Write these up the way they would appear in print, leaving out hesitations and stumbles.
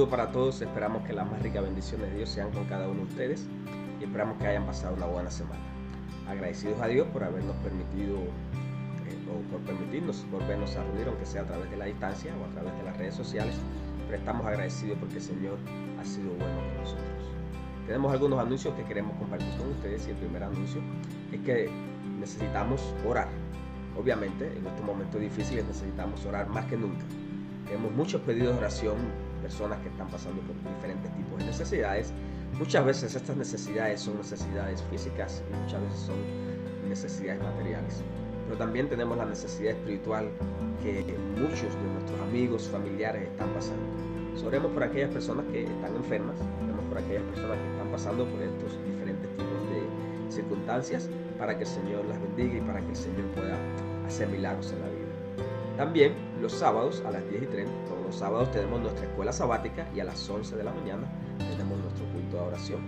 saludo para todos, esperamos que las más ricas bendiciones de Dios sean con cada uno de ustedes y esperamos que hayan pasado una buena semana. Agradecidos a Dios por habernos permitido o por permitirnos volvernos a reunir, aunque sea a través de la distancia o a través de las redes sociales, pero estamos agradecidos porque el Señor ha sido bueno con nosotros. Tenemos algunos anuncios que queremos compartir con ustedes y el primer anuncio es que necesitamos orar. Obviamente, en estos momentos difíciles necesitamos orar más que nunca. Tenemos muchos pedidos de oración, personas que están pasando por diferentes tipos de necesidades. Muchas veces estas necesidades son necesidades físicas y muchas veces son necesidades materiales. Pero también tenemos la necesidad espiritual que muchos de nuestros amigos, familiares están pasando. Oremos por aquellas personas que están enfermas, oremos por aquellas personas que están pasando por estos diferentes tipos de circunstancias para que el Señor las bendiga y para que el Señor pueda hacer milagros en la vida. También los sábados a las 10:30, todos los sábados tenemos nuestra escuela sabática y a las 11 de la mañana tenemos nuestro culto de oración.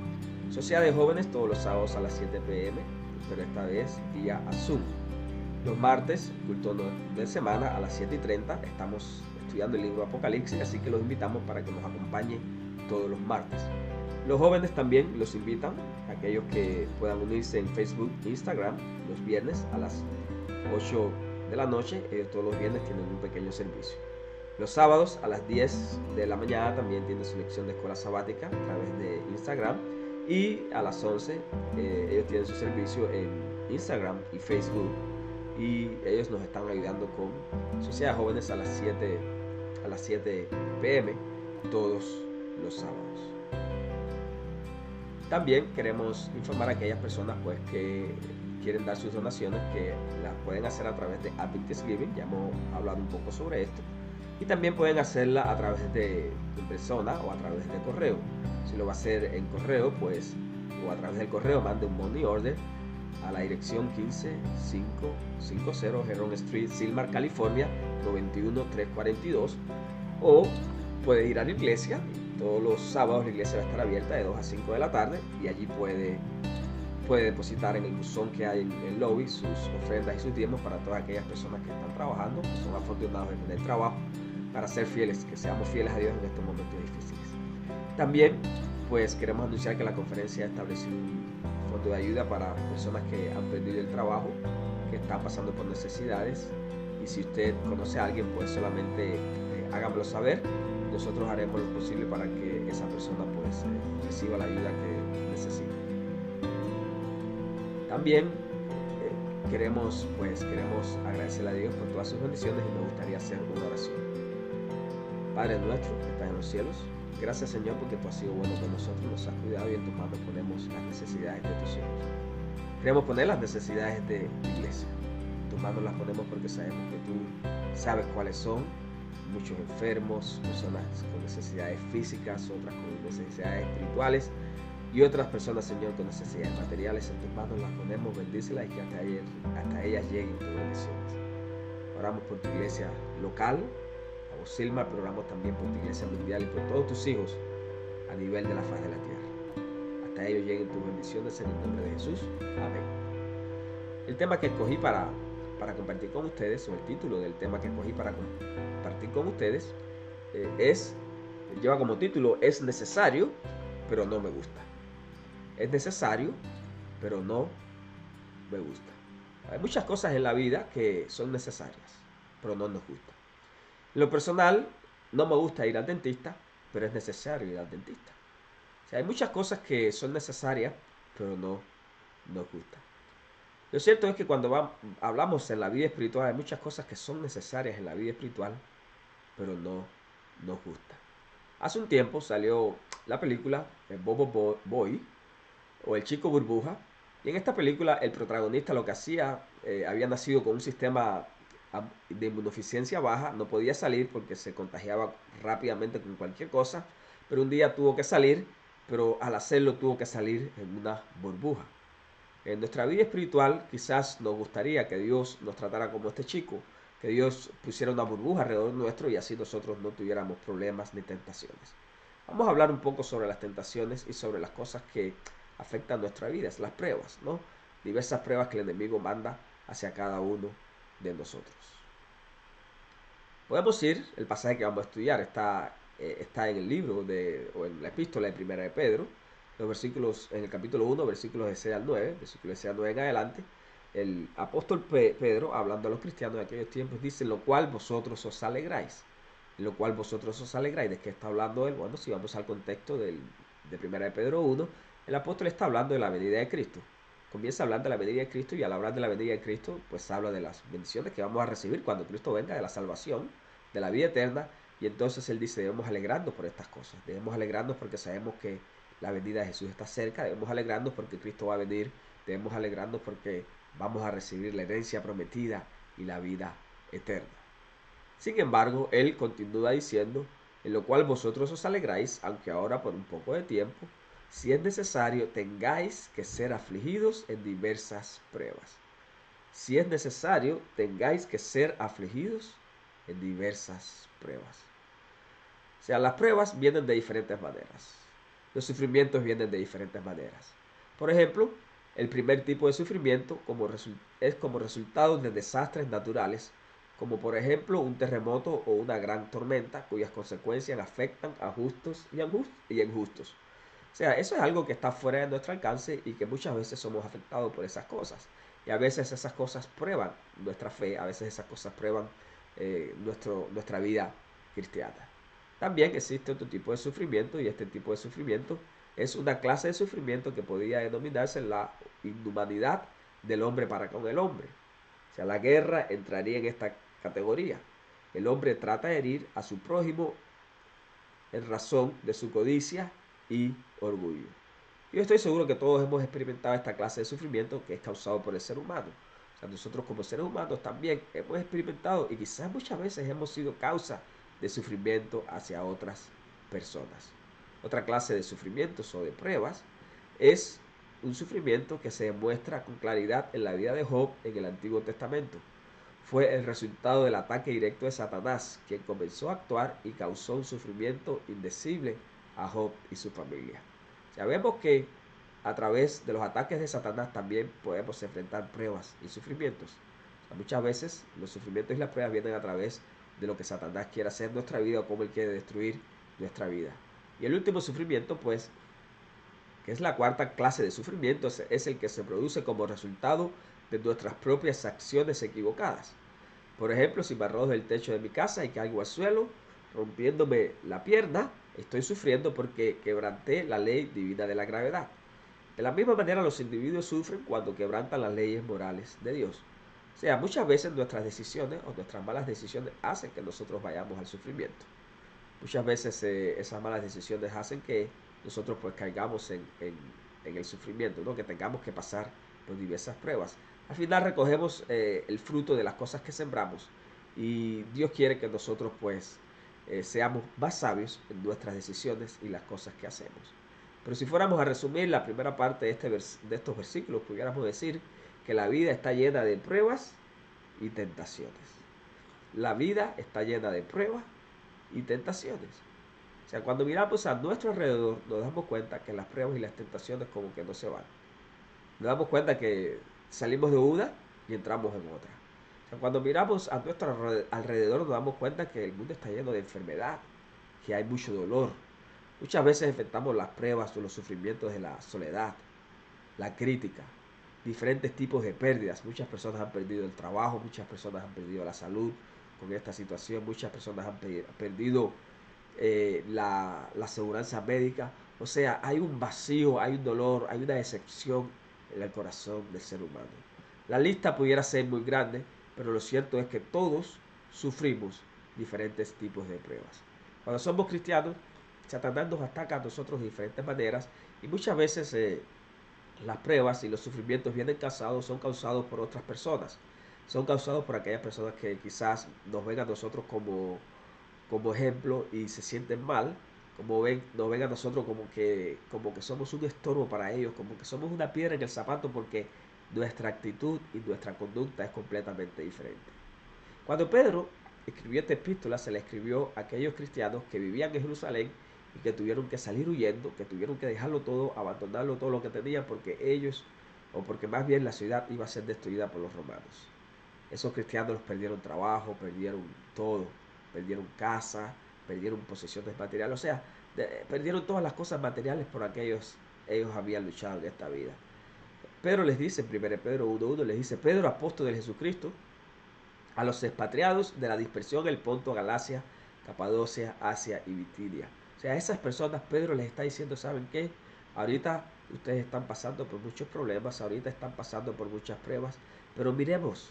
Sociedad de jóvenes todos los sábados a las 7 p.m, pero esta vez vía Zoom. Los martes, culto de semana a las 7:30, estamos estudiando el libro Apocalipsis, así que los invitamos para que nos acompañen todos los martes. Los jóvenes también los invitan, aquellos que puedan unirse en Facebook e Instagram, los viernes a las 8 de la noche, ellos todos los viernes tienen un pequeño servicio. Los sábados a las 10 de la mañana también tienen su lección de escuela sabática a través de Instagram, y a las 11 ellos tienen su servicio en Instagram y Facebook, y ellos nos están ayudando con Sociedad de Jóvenes a las 7 p.m. todos los sábados. También queremos informar a aquellas personas pues que quieren dar sus donaciones, que las pueden hacer a través de Adventist Giving. Ya hemos hablado un poco sobre esto, y también pueden hacerla a través de persona o a través de correo. Si lo va a hacer en correo, pues, o a través del correo, mande un money order a la dirección 15550 Heron Street, Silmar, California 91342, o puede ir a la iglesia. Todos los sábados la iglesia va a estar abierta de 2 a 5 de la tarde, y allí puede depositar en el buzón que hay en el lobby sus ofrendas y sus diezmos para todas aquellas personas que están trabajando, que son afortunados de tener trabajo, para ser fieles, que seamos fieles a Dios en estos momentos difíciles. También pues queremos anunciar que la conferencia ha establecido un fondo de ayuda para personas que han perdido el trabajo, que están pasando por necesidades, y si usted conoce a alguien, pues solamente hágamelo saber. Nosotros haremos lo posible para que esa persona pues reciba la ayuda que necesita. También queremos agradecerle a Dios por todas sus bendiciones, y me gustaría hacer una oración. Padre nuestro que estás en los cielos, gracias Señor porque tú has sido bueno con nosotros, nos has cuidado, y en tus manos ponemos las necesidades de tus hijos. Queremos poner las necesidades de tu iglesia. En tus manos las ponemos porque sabemos que tú sabes cuáles son. Muchos enfermos, personas con necesidades físicas, otras con necesidades espirituales, y otras personas, Señor, con necesidades materiales. En tus manos las ponemos, bendícelas, y que hasta ellas lleguen tus bendiciones. Oramos por tu iglesia local, a Silmar, pero oramos también por tu iglesia mundial y por todos tus hijos a nivel de la faz de la tierra. Hasta ellos lleguen tus bendiciones en el nombre de Jesús. Amén. El tema que escogí para compartir con ustedes, o el título del tema que escogí para compartir con ustedes, lleva como título: es necesario, pero no me gusta. Es necesario, pero no me gusta. Hay muchas cosas en la vida que son necesarias, pero no nos gustan. En lo personal, no me gusta ir al dentista, pero es necesario ir al dentista. O sea, hay muchas cosas que son necesarias, pero no nos gustan. Lo cierto es que cuando hablamos en la vida espiritual, hay muchas cosas que son necesarias en la vida espiritual, pero no nos gustan. Hace un tiempo salió la película Bobo Boy, o El Chico Burbuja, y en esta película el protagonista lo que hacía, había nacido con un sistema de inmunodeficiencia baja, no podía salir porque se contagiaba rápidamente con cualquier cosa, pero un día tuvo que salir, pero al hacerlo tuvo que salir en una burbuja. En nuestra vida espiritual quizás nos gustaría que Dios nos tratara como este chico, que Dios pusiera una burbuja alrededor nuestro, y así nosotros no tuviéramos problemas ni tentaciones. Vamos a hablar un poco sobre las tentaciones y sobre las cosas que afectan nuestra vida, las pruebas, ¿no? Diversas pruebas que el enemigo manda hacia cada uno de nosotros. Podemos ir, el pasaje que vamos a estudiar está está en el libro o en la epístola de Primera de Pedro, los versículos, en el capítulo 1, versículos de 6 al 9, versículos de 6 al 9 en adelante. El apóstol Pedro, hablando a los cristianos de aquellos tiempos, dice: lo cual vosotros os alegráis. Lo cual vosotros os alegráis. ¿De qué está hablando él? Bueno, si vamos al contexto de Primera de Pedro 1, el apóstol está hablando de la venida de Cristo. Comienza hablando de la venida de Cristo, y al hablar de la venida de Cristo, pues habla de las bendiciones que vamos a recibir cuando Cristo venga, de la salvación, de la vida eterna. Y entonces él dice: debemos alegrarnos por estas cosas. Debemos alegrarnos porque sabemos que la venida de Jesús está cerca. Debemos alegrarnos porque Cristo va a venir. Debemos alegrarnos porque vamos a recibir la herencia prometida y la vida eterna. Sin embargo, él continúa diciendo: en lo cual vosotros os alegráis, aunque ahora por un poco de tiempo, si es necesario, tengáis que ser afligidos en diversas pruebas. Si es necesario, tengáis que ser afligidos en diversas pruebas. O sea, las pruebas vienen de diferentes maneras. Los sufrimientos vienen de diferentes maneras. Por ejemplo, el primer tipo de sufrimiento es como resultado de desastres naturales, como por ejemplo un terremoto o una gran tormenta, cuyas consecuencias afectan a justos y injustos. O sea, eso es algo que está fuera de nuestro alcance y que muchas veces somos afectados por esas cosas. Y a veces esas cosas prueban nuestra fe, a veces esas cosas prueban nuestra vida cristiana. También existe otro tipo de sufrimiento, y este tipo de sufrimiento es una clase de sufrimiento que podría denominarse la inhumanidad del hombre para con el hombre. O sea, la guerra entraría en esta categoría. El hombre trata de herir a su prójimo en razón de su codicia y orgullo. Yo estoy seguro que todos hemos experimentado esta clase de sufrimiento que es causado por el ser humano. O sea, nosotros como seres humanos también hemos experimentado, y quizás muchas veces hemos sido causa de sufrimiento hacia otras personas. Otra clase de sufrimientos o de pruebas es un sufrimiento que se demuestra con claridad en la vida de Job en el Antiguo Testamento. Fue el resultado del ataque directo de Satanás, quien comenzó a actuar y causó un sufrimiento indecible a Job y su familia. Sabemos que a través de los ataques de Satanás también podemos enfrentar pruebas y sufrimientos. O sea, muchas veces los sufrimientos y las pruebas vienen a través de lo que Satanás quiere hacer en nuestra vida, o cómo él quiere destruir nuestra vida. Y el último sufrimiento, pues, que es la cuarta clase de sufrimiento, es el que se produce como resultado de nuestras propias acciones equivocadas. Por ejemplo, si me arrojo del techo de mi casa y caigo al suelo, rompiéndome la pierna, estoy sufriendo porque quebranté la ley divina de la gravedad. De la misma manera, los individuos sufren cuando quebrantan las leyes morales de Dios. O sea, muchas veces nuestras decisiones o nuestras malas decisiones hacen que nosotros vayamos al sufrimiento. Muchas veces esas malas decisiones hacen que nosotros pues caigamos en el sufrimiento, ¿no? Que tengamos que pasar por diversas pruebas. Al final recogemos el fruto de las cosas que sembramos, y Dios quiere que nosotros pues seamos más sabios en nuestras decisiones y las cosas que hacemos. Pero si fuéramos a resumir la primera parte de estos versículos, pudiéramos decir que la vida está llena de pruebas y tentaciones. La vida está llena de pruebas y tentaciones. O sea, cuando miramos a nuestro alrededor, nos damos cuenta que las pruebas y las tentaciones como que no se van. Nos damos cuenta que salimos de una y entramos en otra. O sea, cuando miramos a nuestro alrededor, nos damos cuenta que el mundo está lleno de enfermedad, que hay mucho dolor. Muchas veces enfrentamos las pruebas o los sufrimientos de la soledad, la crítica, diferentes tipos de pérdidas. Muchas personas han perdido el trabajo, muchas personas han perdido la salud con esta situación, muchas personas han perdido la aseguranza médica. O sea, hay un vacío, hay un dolor, hay una decepción en el corazón del ser humano. La lista pudiera ser muy grande, pero lo cierto es que todos sufrimos diferentes tipos de pruebas. Cuando somos cristianos, Satanás nos ataca a nosotros de diferentes maneras, y muchas veces las pruebas y los sufrimientos son causados por otras personas. Son causados por aquellas personas que quizás nos ven a nosotros como ejemplo y se sienten mal, nos ven a nosotros como que somos un estorbo para ellos, como que somos una piedra en el zapato, porque nuestra actitud y nuestra conducta es completamente diferente. Cuando Pedro escribió esta epístola, se la escribió a aquellos cristianos que vivían en Jerusalén y que tuvieron que salir huyendo, que tuvieron que dejarlo todo, abandonarlo todo lo que tenían, porque ellos, o porque más bien la ciudad iba a ser destruida por los romanos. Esos cristianos perdieron trabajo, perdieron todo, perdieron casa, perdieron posesiones materiales, o sea, perdieron todas las cosas materiales por aquellos ellos habían luchado en esta vida. Pedro les dice, en 1 Pedro 1:1, les dice: Pedro, apóstol de Jesucristo, a los expatriados de la dispersión en el Ponto, Galacia, Capadocia, Asia y Bitinia. O sea, a esas personas Pedro les está diciendo: ¿saben qué? Ahorita ustedes están pasando por muchos problemas, ahorita están pasando por muchas pruebas, pero miremos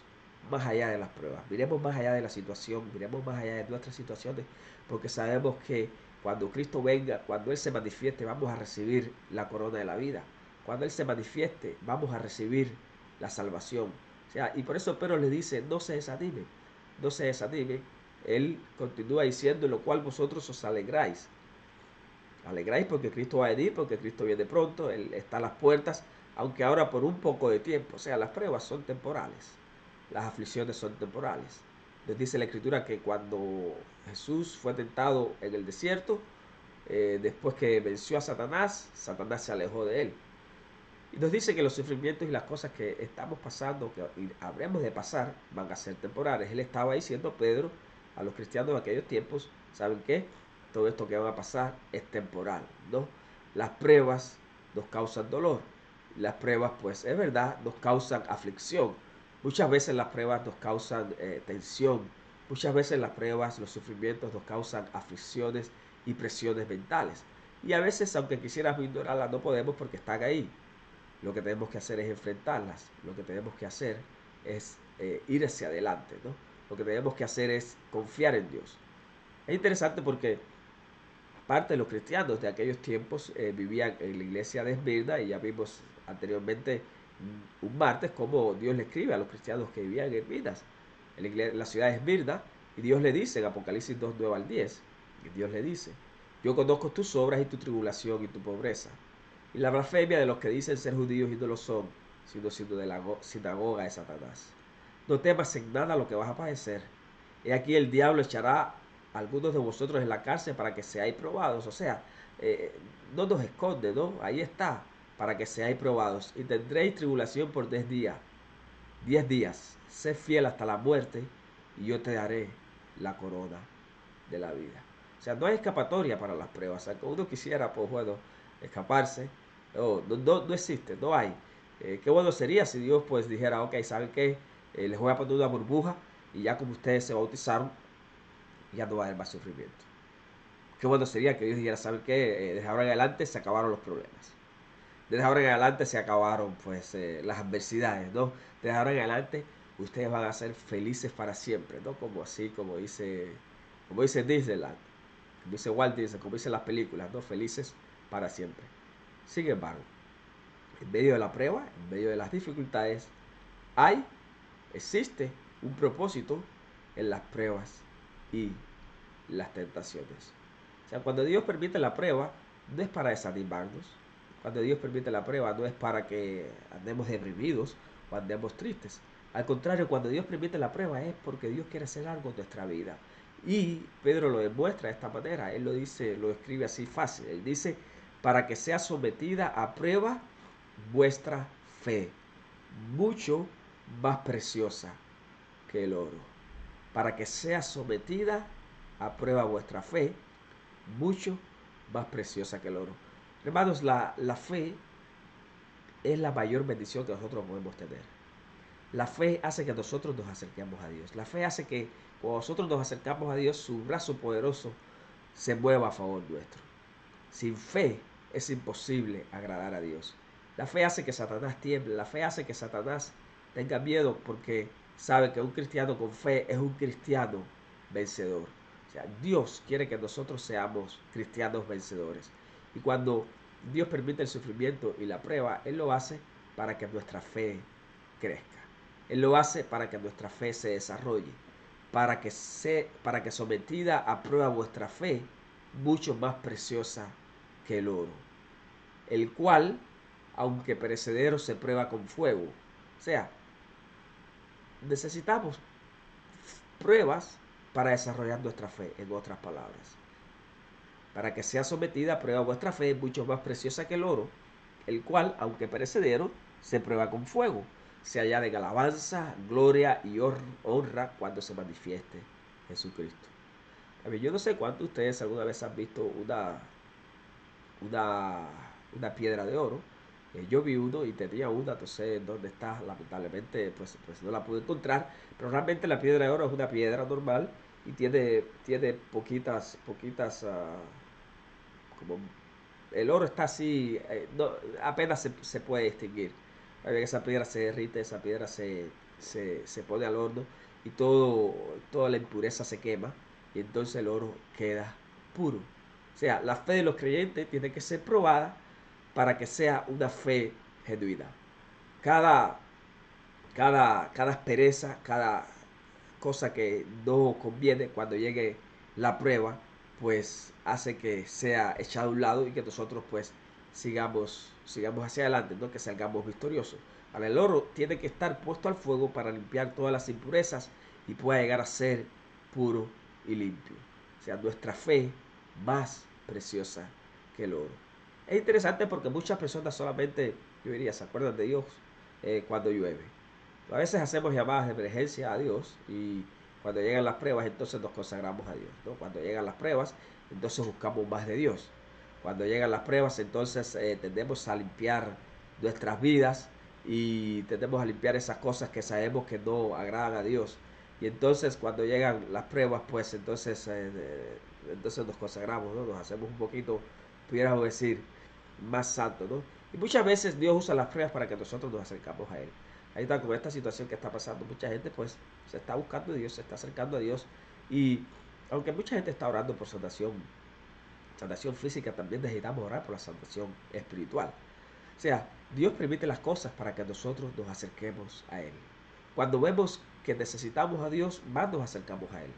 más allá de las pruebas, miremos más allá de la situación, miremos más allá de nuestras situaciones, porque sabemos que cuando Cristo venga, cuando Él se manifieste, vamos a recibir la corona de la vida. Cuando Él se manifieste, vamos a recibir la salvación. O sea, y por eso Pedro le dice: no se desanimen, no se desanimen. Él continúa diciendo: lo cual vosotros os alegráis. Alegráis porque Cristo va a venir, porque Cristo viene pronto, Él está a las puertas, aunque ahora por un poco de tiempo. O sea, las pruebas son temporales, las aflicciones son temporales. Nos dice la Escritura que cuando Jesús fue tentado en el desierto, después que venció a Satanás, Satanás se alejó de él. Y nos dice que los sufrimientos y las cosas que estamos pasando, que habremos de pasar, van a ser temporales. Él estaba diciendo, Pedro, a los cristianos de aquellos tiempos: ¿saben qué? Todo esto que va a pasar es temporal, ¿no? Las pruebas nos causan dolor. Las pruebas, pues, es verdad, nos causan aflicción. Muchas veces las pruebas nos causan tensión. Muchas veces las pruebas, los sufrimientos nos causan aflicciones y presiones mentales. Y a veces, aunque quisiéramos ignorarlas, no podemos porque están ahí. Lo que tenemos que hacer es enfrentarlas, lo que tenemos que hacer es ir hacia adelante, ¿no? Lo que tenemos que hacer es confiar en Dios. Es interesante porque parte de los cristianos de aquellos tiempos vivían en la iglesia de Esmirna, y ya vimos anteriormente un martes cómo Dios le escribe a los cristianos que vivían en Esmirna, en la ciudad de Esmirna, y Dios le dice en Apocalipsis 2:9-10, y Dios le dice: yo conozco tus obras y tu tribulación y tu pobreza, y la blasfemia de los que dicen ser judíos y no lo son, sino de la sinagoga de Satanás. No temas en nada lo que vas a padecer. He aquí el diablo echará a algunos de vosotros en la cárcel para que seáis probados. O sea, no nos esconde, ¿no? Ahí está, para que seáis probados. Y tendréis tribulación por 10 días. 10 días. Sé fiel hasta la muerte y yo te daré la corona de la vida. O sea, no hay escapatoria para las pruebas. Aunque uno quisiera, pues bueno, escaparse, no existe, no hay. Qué bueno sería si Dios pues dijera: ok, ¿saben qué? Les voy a poner una burbuja, y ya como ustedes se bautizaron, ya no va a haber más sufrimiento. Qué bueno sería que Dios dijera: ¿saben qué? Desde ahora en adelante se acabaron los problemas. Desde ahora en adelante se acabaron pues las adversidades, ¿no? Desde ahora en adelante ustedes van a ser felices para siempre, ¿no? Como así, como dice Disneyland, como dice Walt Disney, como dicen las películas, ¿no? Felices para siempre. Sin embargo, en medio de la prueba, en medio de las dificultades, existe un propósito en las pruebas y las tentaciones. O sea, cuando Dios permite la prueba, no es para desanimarnos. Cuando Dios permite la prueba, no es para que andemos deprimidos o andemos tristes. Al contrario, cuando Dios permite la prueba es porque Dios quiere hacer algo en nuestra vida. Y Pedro lo demuestra de esta manera. Él lo dice, lo escribe así fácil. Él dice: para que sea sometida a prueba vuestra fe, mucho más preciosa que el oro. Para que sea sometida a prueba vuestra fe, mucho más preciosa que el oro. Hermanos, la fe es la mayor bendición que nosotros podemos tener. La fe hace que nosotros nos acerquemos a Dios. La fe hace que cuando nosotros nos acercamos a Dios, su brazo poderoso se mueva a favor nuestro. Sin fe es imposible agradar a Dios. La fe hace que Satanás tiemble. La fe hace que Satanás tenga miedo, porque sabe que un cristiano con fe es un cristiano vencedor. O sea, Dios quiere que nosotros seamos cristianos vencedores. Y cuando Dios permite el sufrimiento y la prueba, Él lo hace para que nuestra fe crezca. Él lo hace para que nuestra fe se desarrolle. Para que sometida a prueba vuestra fe, mucho más preciosa que el oro, el cual, aunque perecedero, se prueba con fuego. O sea, necesitamos pruebas para desarrollar nuestra fe, en otras palabras. Para que sea sometida a prueba vuestra fe, mucho más preciosa que el oro, el cual, aunque perecedero, se prueba con fuego. Se añade alabanza, gloria y honra cuando se manifieste Jesucristo. A ver, yo no sé cuántos de ustedes alguna vez han visto una, una piedra de oro. Yo vi uno y tenía una, no sé dónde está, lamentablemente pues no la pude encontrar, pero realmente la piedra de oro es una piedra normal y tiene poquitas, como el oro está así, apenas se puede distinguir. Esa piedra se derrite, esa piedra se pone al horno y toda la impureza se quema y entonces el oro queda puro. O sea, la fe de los creyentes tiene que ser probada para que sea una fe genuina. Cada, cada aspereza, cada cosa que no conviene cuando llegue la prueba, pues hace que sea echado a un lado y que nosotros pues sigamos hacia adelante, ¿no? Que salgamos victoriosos. Ahora el oro tiene que estar puesto al fuego para limpiar todas las impurezas y pueda llegar a ser puro y limpio. O sea, nuestra fe más preciosa que el oro. Es interesante porque muchas personas solamente, yo diría, se acuerdan de Dios cuando llueve. A veces hacemos llamadas de emergencia a Dios y cuando llegan las pruebas entonces nos consagramos a Dios, ¿no? Cuando llegan las pruebas entonces buscamos más de Dios. Cuando llegan las pruebas entonces tendemos a limpiar nuestras vidas y tendemos a limpiar esas cosas que sabemos que no agradan a Dios. Y entonces cuando llegan las pruebas pues entonces nos consagramos, ¿no? Nos hacemos un poquito, pudiéramos decir, más santos, ¿no? Y muchas veces Dios usa las pruebas para que nosotros nos acercamos a Él. Ahí está, como esta situación que está pasando, mucha gente pues se está buscando a Dios, se está acercando a Dios y aunque mucha gente está orando por sanación física, también necesitamos orar por la sanación espiritual. O sea, Dios permite las cosas para que nosotros nos acerquemos a Él. Cuando vemos que necesitamos a Dios, más nos acercamos a Él.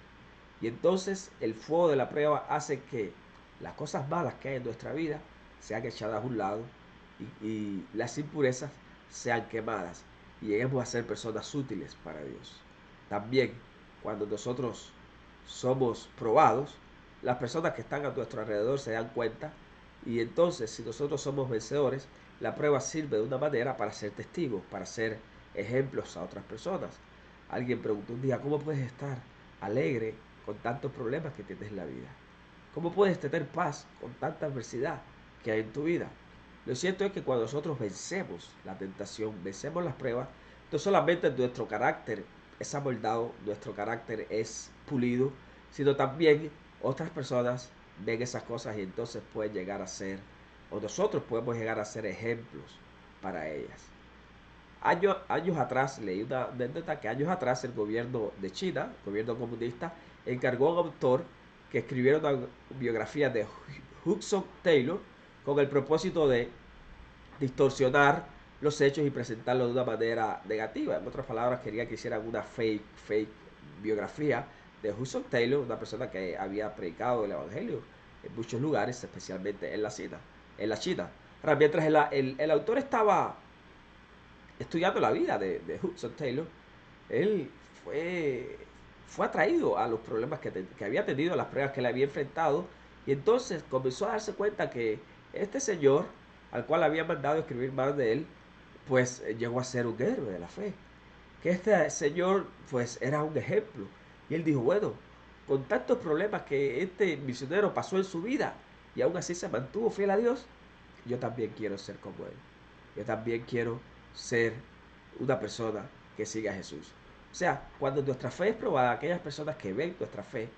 Y entonces el fuego de la prueba hace que las cosas malas que hay en nuestra vida sean echadas a un lado y las impurezas sean quemadas y lleguemos a ser personas útiles para Dios. También cuando nosotros somos probados, las personas que están a nuestro alrededor se dan cuenta y entonces si nosotros somos vencedores, la prueba sirve de una manera para ser testigos, para ser ejemplos a otras personas. Alguien preguntó un día, ¿cómo puedes estar alegre con tantos problemas que tienes en la vida? ¿Cómo puedes tener paz con tanta adversidad que hay en tu vida? Lo cierto es que cuando nosotros vencemos la tentación, vencemos las pruebas, no solamente nuestro carácter es amoldado, nuestro carácter es pulido, sino también otras personas ven esas cosas y entonces pueden llegar a ser, o nosotros podemos llegar a ser ejemplos para ellas. Años atrás, leí una anécdota que años atrás el gobierno de China, el gobierno comunista, encargó a un autor que escribiera una biografía de Hudson Taylor con el propósito de distorsionar los hechos y presentarlos de una manera negativa. En otras palabras, quería que hicieran una fake biografía de Hudson Taylor, una persona que había predicado el evangelio en muchos lugares, especialmente en la China. Ahora, mientras el autor estaba estudiando la vida de Hudson Taylor, él fue atraído a los problemas que había tenido, a las pruebas que le había enfrentado, y entonces comenzó a darse cuenta que este señor, al cual había mandado escribir más de él, pues llegó a ser un héroe de la fe. Que este señor, pues, era un ejemplo. Y él dijo, bueno, con tantos problemas que este misionero pasó en su vida, y aún así se mantuvo fiel a Dios, yo también quiero ser como él. Yo también quiero ser una persona que siga a Jesús. O sea, cuando nuestra fe es probada, aquellas personas que ven nuestra fe,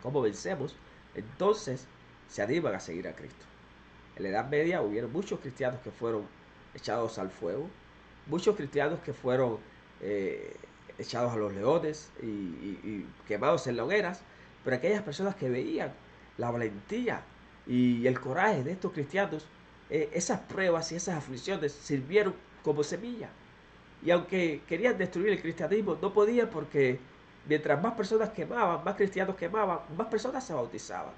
cómo vencemos, entonces se animan a seguir a Cristo. En la Edad Media hubieron muchos cristianos que fueron echados al fuego, muchos cristianos que fueron eh, echados a los leones y quemados en hogueras, pero aquellas personas que veían la valentía y el coraje de estos cristianos, esas pruebas y esas aflicciones sirvieron como semilla. Y aunque querían destruir el cristianismo, no podían porque mientras más personas quemaban, más cristianos quemaban, más personas se bautizaban.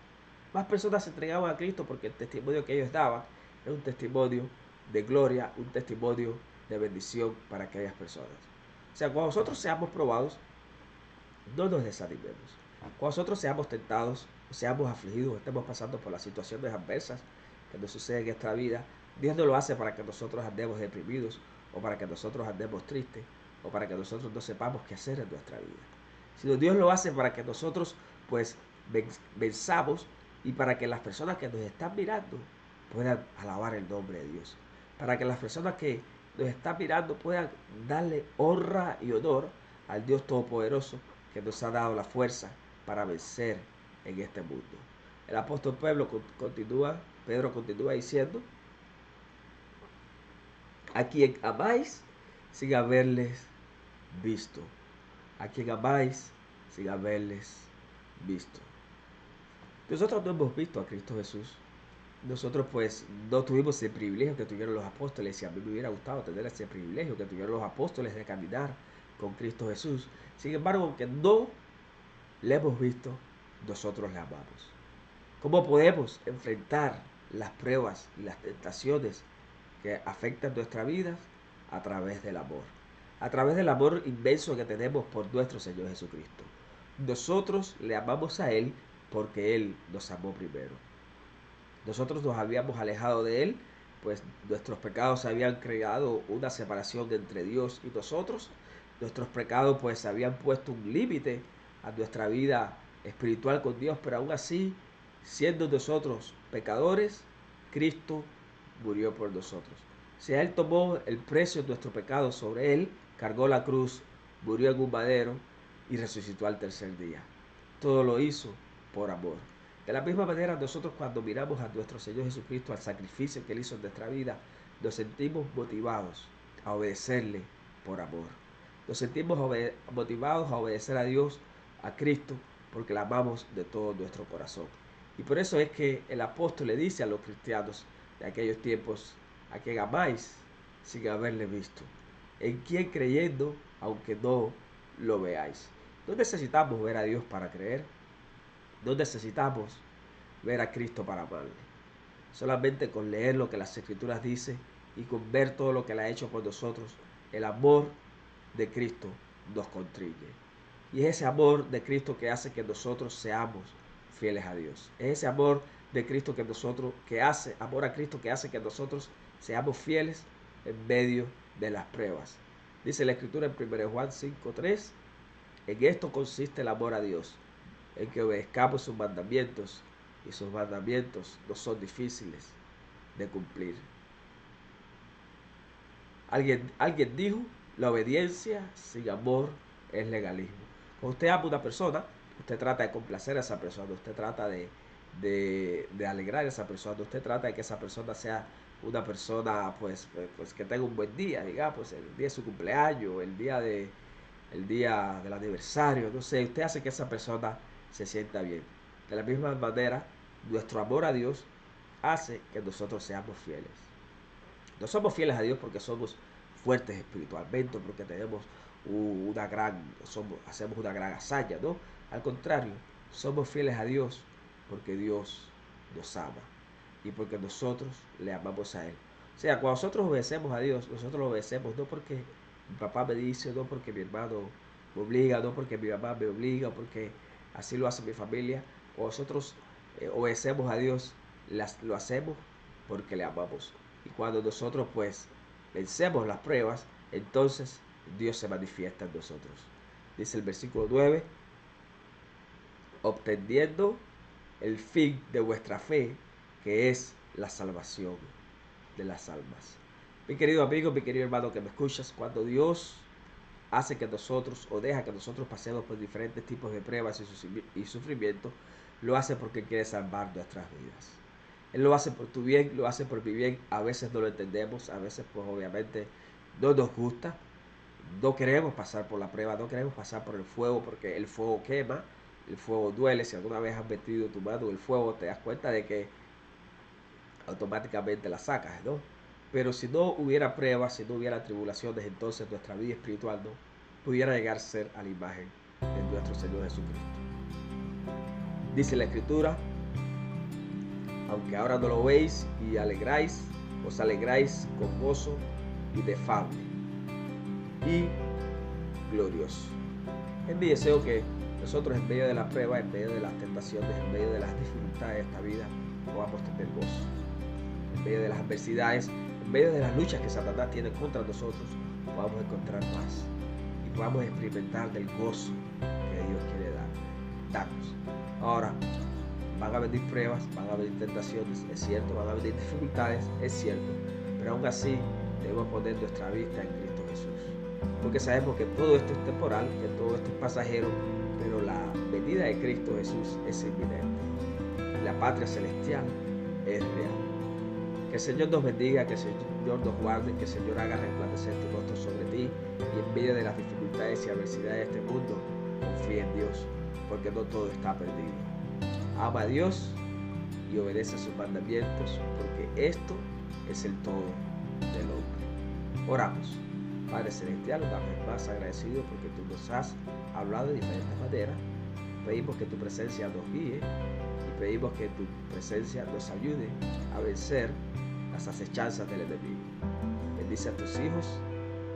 Más personas se entregaban a Cristo porque el testimonio que ellos daban era un testimonio de gloria, un testimonio de bendición para aquellas personas. O sea, cuando nosotros seamos probados, no nos desanimemos. Cuando nosotros seamos tentados, o seamos afligidos, o estemos pasando por las situaciones adversas que nos suceden en esta vida, Dios no lo hace para que nosotros andemos deprimidos, o para que nosotros andemos tristes, o para que nosotros no sepamos qué hacer en nuestra vida. Sino Dios lo hace para que nosotros, pues, venzamos y para que las personas que nos están mirando puedan alabar el nombre de Dios. Para que las personas que nos están mirando puedan darle honra y honor al Dios Todopoderoso que nos ha dado la fuerza para vencer en este mundo. El apóstol Pedro continúa diciendo: a quien amáis sin haberles visto. A quien amáis sin haberles visto. Nosotros no hemos visto a Cristo Jesús. Nosotros pues no tuvimos ese privilegio que tuvieron los apóstoles, y a mí me hubiera gustado tener ese privilegio que tuvieron los apóstoles de caminar con Cristo Jesús. Sin embargo, aunque no le hemos visto, nosotros le amamos. ¿Cómo podemos enfrentar las pruebas y las tentaciones que afectan nuestra vida? A través del amor. A través del amor inmenso que tenemos por nuestro Señor Jesucristo. Nosotros le amamos a Él porque Él nos amó primero. Nosotros nos habíamos alejado de Él, pues nuestros pecados habían creado una separación entre Dios y nosotros. Nuestros pecados pues habían puesto un límite a nuestra vida espiritual con Dios, pero aún así, siendo nosotros pecadores, Cristo murió por nosotros. Si Él tomó el precio de nuestro pecado sobre Él, cargó la cruz, murió en un madero y resucitó al tercer día. Todo lo hizo por amor. De la misma manera, nosotros cuando miramos a nuestro Señor Jesucristo, al sacrificio que Él hizo en nuestra vida, nos sentimos motivados a obedecerle por amor. Nos sentimos motivados a obedecer a Dios, a Cristo, porque le amamos de todo nuestro corazón. Y por eso es que el apóstol le dice a los cristianos de aquellos tiempos: a quien amáis sin haberle visto, en quien creyendo aunque no lo veáis. No necesitamos ver a Dios para creer. No necesitamos ver a Cristo para amarle. Solamente con leer lo que las Escrituras dicen y con ver todo lo que Él ha hecho por nosotros, el amor de Cristo nos contriñe. Y es ese amor de Cristo que hace que nosotros seamos fieles a Dios. Es ese amor de Cristo amor a Cristo que hace que nosotros seamos fieles en medio de las pruebas. Dice la Escritura en 1 Juan 5:3: en esto consiste el amor a Dios, en que obedezcamos sus mandamientos, y sus mandamientos no son difíciles de cumplir. Alguien dijo: la obediencia sin amor es legalismo. Cuando usted ama a una persona, usted trata de complacer a esa persona, usted trata de alegrar a esa persona, usted trata de que esa persona sea una persona pues que tenga un buen día, digamos, pues el día de su cumpleaños, el día del aniversario, no sé, usted hace que esa persona se sienta bien. De la misma manera, nuestro amor a Dios hace que nosotros seamos fieles. No somos fieles a Dios porque somos fuertes espiritualmente, porque tenemos hacemos una gran hazaña, ¿no? Al contrario, somos fieles a Dios porque Dios nos ama y porque nosotros le amamos a Él. O sea, cuando nosotros obedecemos a Dios, nosotros lo obedecemos no porque mi papá me dice, no porque mi hermano me obliga, no porque mi mamá me obliga, porque así lo hace mi familia. Cuando nosotros obedecemos a Dios, lo hacemos porque le amamos. Y cuando nosotros pues vencemos las pruebas, entonces Dios se manifiesta en nosotros. Dice el versículo 9: obteniendo el fin de vuestra fe, que es la salvación de las almas. Mi querido amigo, mi querido hermano que me escuchas, cuando Dios hace que nosotros o deja que nosotros pasemos por diferentes tipos de pruebas y sufrimientos, lo hace porque quiere salvar nuestras vidas. Él lo hace por tu bien, lo hace por mi bien. A veces no lo entendemos, a veces pues obviamente no nos gusta, no queremos pasar por la prueba, no queremos pasar por el fuego, porque el fuego quema, el fuego duele. Si alguna vez has metido tu mano en el fuego, te das cuenta de que automáticamente la sacas, ¿no? Pero si no hubiera pruebas, si no hubiera tribulaciones, entonces nuestra vida espiritual no pudiera llegar a ser a la imagen de nuestro Señor Jesucristo. Dice la Escritura: aunque ahora no lo veis y os alegráis con gozo inefable y glorioso. Es mi deseo que nosotros en medio de la prueba, en medio de las tentaciones, en medio de las dificultades de esta vida, podamos tener gozo. En medio de las adversidades, en medio de las luchas que Satanás tiene contra nosotros, podamos encontrar paz y podamos experimentar del gozo que Dios quiere dar. danos. Ahora, van a venir pruebas, van a venir tentaciones, es cierto, van a venir dificultades, es cierto, pero aún así debemos poner nuestra vista en Cristo Jesús, porque sabemos que todo esto es temporal, que todo esto es pasajero, pero la venida de Cristo Jesús es inminente. La patria celestial es real. Que el Señor nos bendiga, que el Señor nos guarde, que el Señor haga resplandecer tu rostro sobre ti y en medio de las dificultades y adversidades de este mundo, confía en Dios, porque no todo está perdido. Ama a Dios y obedece a sus mandamientos, porque esto es el todo del hombre. Oramos. Padre Celestial, una vez más agradecido porque tú nos has hablado de diferentes maneras. Pedimos que tu presencia nos guíe y pedimos que tu presencia nos ayude a vencer las acechanzas del enemigo. Bendice a tus hijos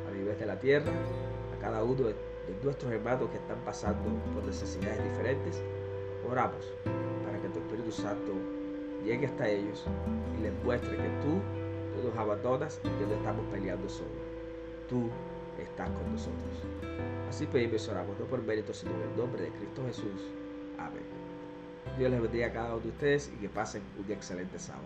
a nivel de la tierra, a cada uno de nuestros hermanos que están pasando por necesidades diferentes. Oramos para que tu Espíritu Santo llegue hasta ellos y les muestre que tú no nos abandonas y que no estamos peleando solos. Tú estás con nosotros. Así pedimos y oramos, no por mérito, sino en el nombre de Cristo Jesús. Amén. Dios les bendiga a cada uno de ustedes y que pasen un excelente sábado.